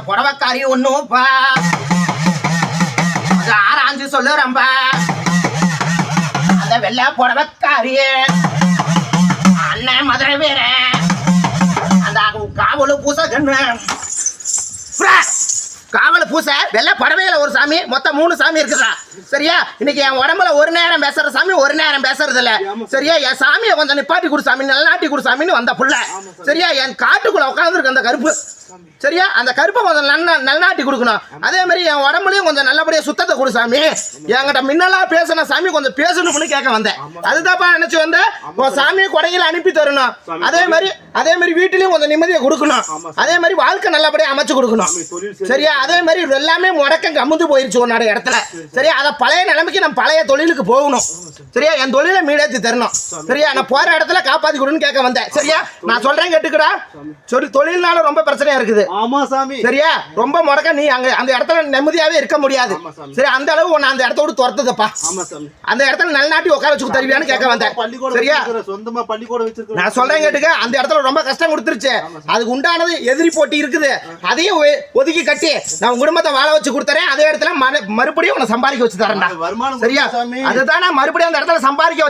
புடவைக்காரி ஒண்ணுப்பா ஆராய்ஞ்சு சொல்லுறம்பா அந்த வெள்ளை புடவைக்காரிய அண்ணன் மதுரை வேற அந்த காவலு பூச கண்ணு காவல பூச வெள்ளை புடவையில ஒரு சாமி மொத்தம் 3 சாமி இருக்குதா சரியா? இன்னைக்கு என் உடம்புல ஒரு நேரம் பேசுற சாமி ஒரு நேரம் பேசுறது இல்ல சரியா? என் சாமியை கொஞ்சம் நிப்பாட்டி கொடு சாமி, நல்லாட்டி கொடு சாமின்னு வந்த புள்ள சரியா? என் காட்டுக்குள்ள உட்காந்துருக்கு அந்த கருப்பு சரியா? அந்த கருப்பை கொஞ்சம் நல்லாட்டி கொடுக்கணும். அதே மாதிரி என் உடம்புலயும் கொஞ்சம் நல்லபடியா சுத்தத்தை கொடு சாமி. என்கிட்ட முன்னெல்லாம் பேசின சாமி கொஞ்சம் பேசணும்னு கேட்க வந்தேன். அதுதான்ப்பா நினைச்சு வந்தேன். சாமியை கொடையில அனுப்பி தரணும். அதே மாதிரி வீட்டிலையும் கொஞ்சம் நிம்மதியை கொடுக்கணும். அதே மாதிரி வாழ்க்கை நல்லபடியா அமைச்சு கொடுக்கணும் சரியா? அதே மாதிரி எல்லாமே முடக்கம் கமுந்து போயிருச்சு உன்னோட இடத்துல சரியா? அதை பழைய நிலைமைக்கு நம்ம பழைய தொழிலுக்கு போகணும் சரியா? என் தொழிலை மீடேற்றி தரணும் சரியா? நான் போற இடத்துல காப்பாத்தி கொடுன்னு கேட்க வந்தேன் சரியா? நான் சொல்றேன் கேட்டுக்கடா. சொல்லி தொழில்னால ரொம்ப பிரச்சனையா இருக்குது. ஆமா சாமி சரியா? ரொம்ப முடக்க நீ அங்க அந்த இடத்துல நிம்மதியாவே இருக்க முடியாது சரி? அந்த அளவு உன்னை அந்த இடத்த விட்டு துரத்துதப்பா. அந்த இடத்துல நல்ல நாட்டி உட்கார வச்சு தருவியான்னு கேட்க வந்தேன் சரியா? சொந்தமா பள்ளிக்கூடம் வச்சிருக்கேன். நான் சொல்றேன் கேட்டுக்க. அந்த இடத்துல ரொம்ப கஷ்டம் கொடுத்துருச்சு. அதுக்கு உண்டானது எதிரி போட்டி இருக்குது. அதையும் ஒதுக்கி கட்டி நான் குடும்பத்தை வாழ வச்சு கொடுத்துறேன். அதே இடத்துல மறுபடியும் உன்னை சம்பாதிக்க வச்சு தரேன் சரியா? அதுதான் நான் மறுபடியும் அந்த இடத்துல சம்பாதிக்க